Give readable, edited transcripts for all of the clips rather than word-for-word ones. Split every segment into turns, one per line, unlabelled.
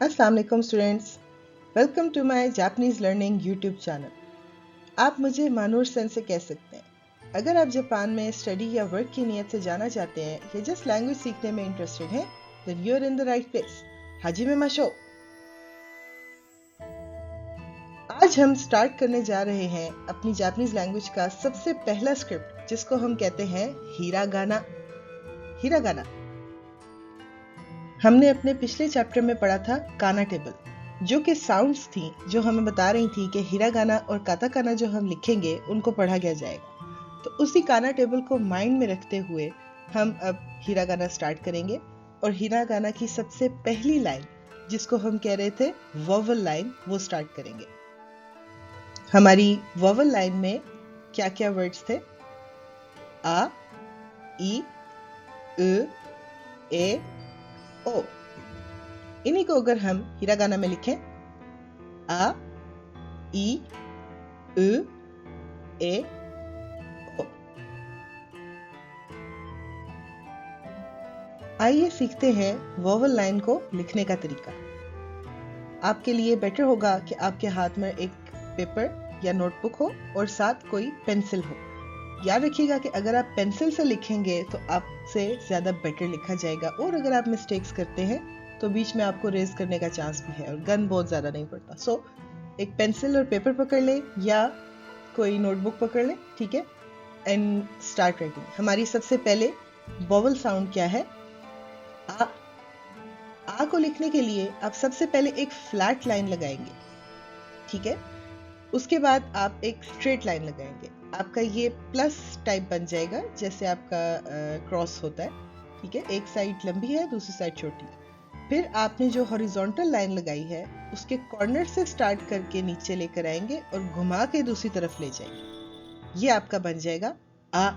अस्सलाम वालेकुम students, welcome to my Japanese learning YouTube channel. आप मुझे मानूर सन से कह सकते हैं। अगर आप जापान में स्टडी या वर्क की नीयत से जाना चाहते हैं या जस्ट लैंग्वेज सीखने में इंटरेस्टेड हैं, then you are in the right place. हाजिमे माशो। आज हम स्टार्ट करने जा रहे हैं अपनी जापानीज लैंग्वेज का सबसे पहला स्क्रिप्ट, जिसको हम कहते हैं हिरागाना। हिरागाना हमने अपने पिछले चैप्टर में पढ़ा था काना टेबल, जो कि साउंड्स थी जो हमें बता रही थी कि हिरागाना और काताकाना जो हम लिखेंगे उनको पढ़ा गया जाएगा। तो उसी काना टेबल को माइंड में रखते हुए हम अब हिरागाना स्टार्ट करेंगे और हिरागाना की सबसे पहली लाइन, जिसको हम कह रहे थे वोवल लाइन, वो स्टार्ट करेंगे। हमारी वोवल लाइन में क्या क्या वर्ड्स थे? आ, ई, उ, ए, ओ। इन्हीं को अगर हम हिरागाना में लिखें, आ, ई, उ, ए, ओ। आइए सीखते हैं वोवल लाइन को लिखने का तरीका। आपके लिए बेटर होगा कि आपके हाथ में एक पेपर या नोटबुक हो और साथ कोई पेंसिल हो। याद रखिएगा कि अगर आप पेंसिल से लिखेंगे तो आपसे ज़्यादा बेटर लिखा जाएगा, और अगर आप मिस्टेक्स करते हैं तो बीच में आपको रेज करने का चांस भी है और गन बहुत ज़्यादा नहीं पड़ता। सो एक पेंसिल और पेपर पकड़ लें या कोई नोटबुक पकड़ लें, ठीक है, एंड स्टार्ट राइटिंग। हमारी सबसे पहले वोवल साउंड क्या है? आ। आ को लिखने के लिए आप सबसे पहले एक फ्लैट लाइन लगाएंगे, ठीक है। उसके बाद आप एक स्ट्रेट लाइन लगाएंगे। आपका ये प्लस टाइप बन जाएगा, जैसे आपका क्रॉस होता है, ठीक है। एक साइड लंबी है, दूसरी साइड छोटी। फिर आपने जो हॉरिजॉन्टल लाइन लगाई है उसके कॉर्नर से स्टार्ट करके नीचे लेकर आएंगे और घुमा के दूसरी तरफ ले जाएंगे। ये आपका बन जाएगा आ।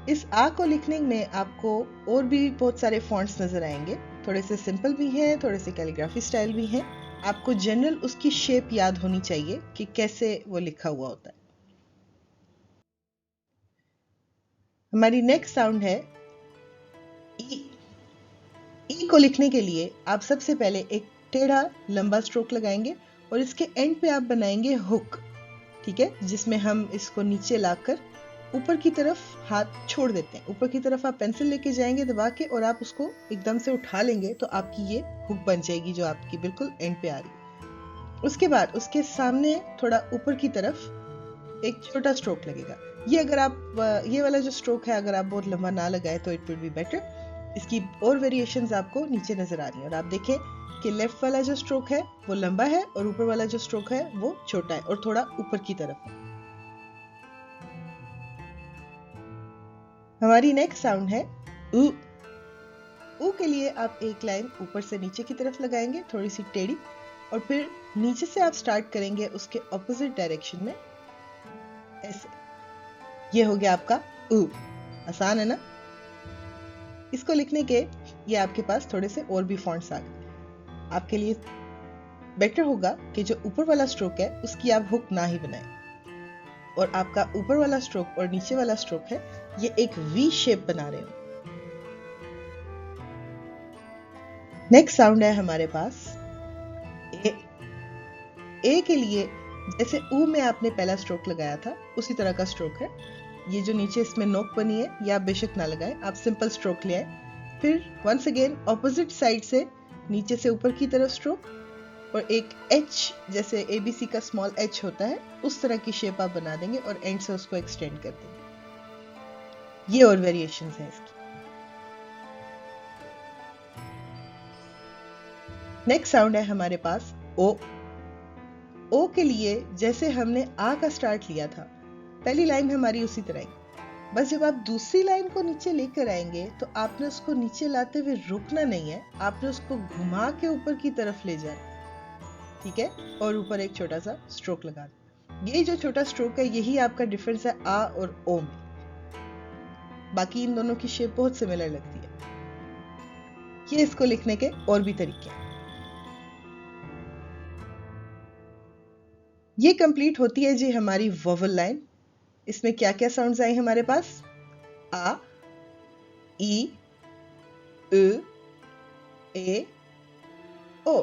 इस आ को लिखने में आपको और भी बहुत सारे फॉन्ट्स नजर आएंगे। थोड़े से सिंपल भी हैं, थोड़े से कैलीग्राफी स्टाइल भी हैं। आपको जनरल उसकी शेप याद होनी चाहिए कि कैसे वो लिखा हुआ होता है। हमारी नेक्स्ट साउंड है ई। ई को लिखने के लिए आप सबसे पहले एक टेढ़ा लंबा स्ट्रोक लगाएंगे और इसके एंड पे आप बनाएंगे हुक, ठीक है, जिसमें हम इसको नीचे लाकर ऊपर की तरफ हाथ छोड़ देते हैं। ऊपर की तरफ आप पेंसिल लेके जाएंगे दबा के, और आप उसको एकदम से उठा लेंगे तो आपकी ये हुक बन जाएगी जो आपकी बिल्कुल एंड पे आ रही है। उसके बाद उसके सामने थोड़ा ऊपर की तरफ एक छोटा स्ट्रोक लगेगा। ये अगर आप ये वाला जो स्ट्रोक है अगर आप बहुत लंबा ना लगाए तो इट विल बी बेटर। इसकी और वेरिएशंस आपको नीचे नजर आ रही हैं, और आप देखें कि लेफ्ट वाला जो स्ट्रोक है वो लंबा है और ऊपर वाला जो स्ट्रोक है वो छोटा है और थोड़ा ऊपर की तरफ है। हमारी नेक्स्ट साउंड है उ। उ के लिए आप एक लाइन ऊपर से नीचे की तरफ लगाएंगे, थोड़ी सी टेढ़ी, और फिर नीचे से आप स्टार्ट करेंगे उसके ऑपोजिट डायरेक्शन में, ऐसे। ये हो गया आपका उ। आसान है ना? इसको लिखने के ये आपके पास थोड़े से और भी फॉन्ट्स आ गए। आपके लिए बेटर होगा कि जो ऊपर वाला स्ट्रोक है उसकी आप हुक ना ही बनाएं, और आपका ऊपर वाला स्ट्रोक और नीचे वाला स्ट्रोक है ये एक वी शेप बना रहे हो। नेक्स्ट साउंड है हमारे पास ए। ए के लिए जैसे ऊ में आपने पहला स्ट्रोक लगाया था उसी तरह का स्ट्रोक है। ये जो नीचे इसमें नोक बनी है ये आप बेशक ना लगाएं, आप सिंपल स्ट्रोक ले आए। फिर वंस अगेन ऑपोजिट साइड से नीचे से ऊपर की तरफ स्ट्रोक, और एक एच, जैसे एबीसी का स्मॉल एच होता है उस तरह की शेप आप बना देंगे और एंड से उसको एक्सटेंड कर देंगे। ये और वेरिएशंस हैं इसकी। नेक्स्ट साउंड है हमारे पास ओ। ओ के लिए जैसे हमने आ का स्टार्ट लिया था, पहली लाइन हमारी उसी तरह ही, बस जब आप दूसरी लाइन को नीचे लेकर आएंगे तो आपने उसको नीचे लाते हुए रुकना नहीं है, आपने उसको घुमा के ऊपर की तरफ ले जाना, ठीक है, और ऊपर एक छोटा सा स्ट्रोक लगा दें। ये जो छोटा स्ट्रोक है यही आपका डिफरेंस है आ और ओ में। बाकी इन दोनों की शेप बहुत सिमिलर लगती है। ये इसको लिखने के और भी तरीके हैं। ये कंप्लीट होती है जी हमारी वोवल लाइन। इसमें क्या क्या साउंड्स आए हमारे पास? आ, ई, उ, ए ओ।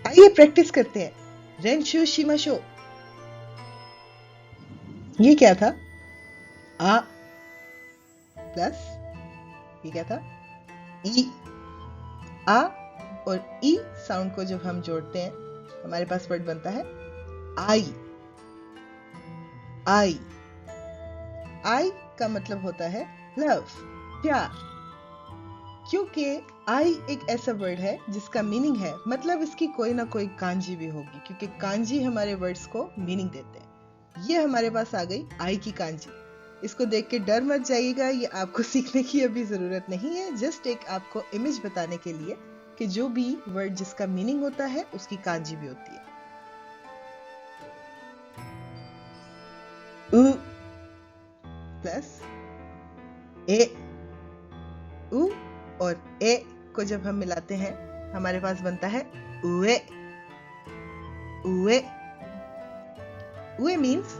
आइए प्रैक्टिस करते हैं। रेंशु शिमाशो। ये क्या था? आ प्लस ये क्या था? ई। आ और ई साउंड को जब हम जोड़ते हैं हमारे पास वर्ड बनता है आई। आई। आई का मतलब होता है लव, प्यार। क्योंकि आई एक ऐसा वर्ड है जिसका मीनिंग है, मतलब इसकी कोई ना कोई कांजी भी होगी, क्योंकि कांजी हमारे वर्ड्स को मीनिंग देते हैं। ये हमारे पास आ गई आई की कांजी। इसको देख के डर मत जाइएगा, ये आपको सीखने की अभी जरूरत नहीं है, जस्ट एक आपको इमेज बताने के लिए कि जो भी वर्ड जिसका मीनिंग होता है उसकी कांजी भी होती है। उ प्लस ए। उ और ए को जब हम मिलाते हैं हमारे पास बनता है उए। उए। उए मीन्स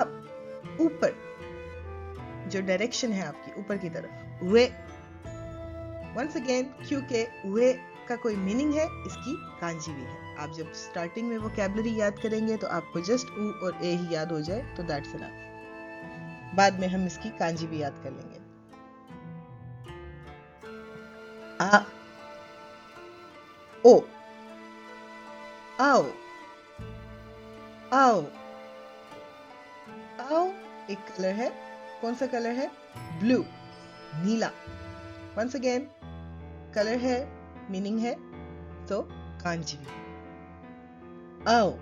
अप, ऊपर, जो डायरेक्शन है आपकी ऊपर की तरफ, उए। वंस अगेन, क्योंकि उए का कोई मीनिंग है, इसकी कांजी भी है। आप जब स्टार्टिंग में वोकैबुलरी याद करेंगे तो आपको जस्ट उ और ए ही याद हो जाए तो दैट्स इनफ। बाद में हम इसकी कांजी भी याद कर लेंगे। आ ओ। आओ। आओ। आओ एक कलर है। कौन सा कलर है? ब्लू, नीला। वंस अगेन, कलर है, मीनिंग है, तो कांजी भी। आओ।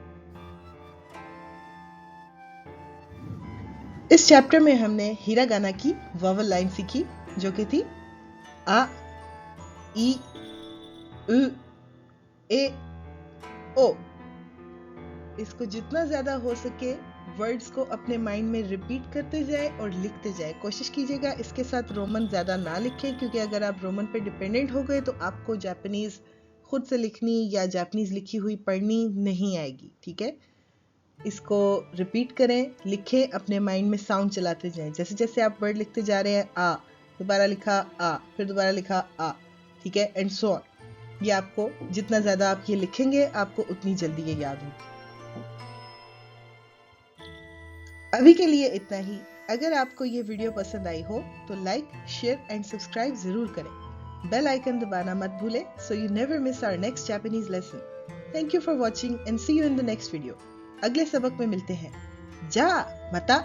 इस चैप्टर में हमने हिरागाना की वॉवल लाइन सीखी, जो कि थी आ, ई, उ, ए, ओ। इसको जितना ज्यादा हो सके वर्ड्स को अपने माइंड में रिपीट करते जाए और लिखते जाए। कोशिश कीजिएगा इसके साथ रोमन ज्यादा ना लिखें, क्योंकि अगर आप रोमन पे डिपेंडेंट हो गए तो आपको जापानीज खुद से लिखनी या जापानीज लिखी हुई पढ़नी नहीं आएगी। ठीक है, इसको रिपीट करें, लिखें, अपने माइंड में साउंड चलाते जाएं। जैसे जैसे आप वर्ड लिखते जा रहे हैं, आ, दोबारा लिखा आ, फिर दोबारा लिखा आ, ठीक है, एंड सो ऑन। ये आपको जितना ज्यादा आप ये लिखेंगे आपको उतनी जल्दी ये याद होगी। अभी के लिए इतना ही। अगर आपको ये वीडियो पसंद आई हो तो लाइक, शेयर एंड सब्सक्राइब जरूर करें। बेल आइकन दबाना मत भूलें so you never miss our next Japanese lesson. Thank you for watching and see you in the next video. अगले सबक में मिलते हैं। जा मता।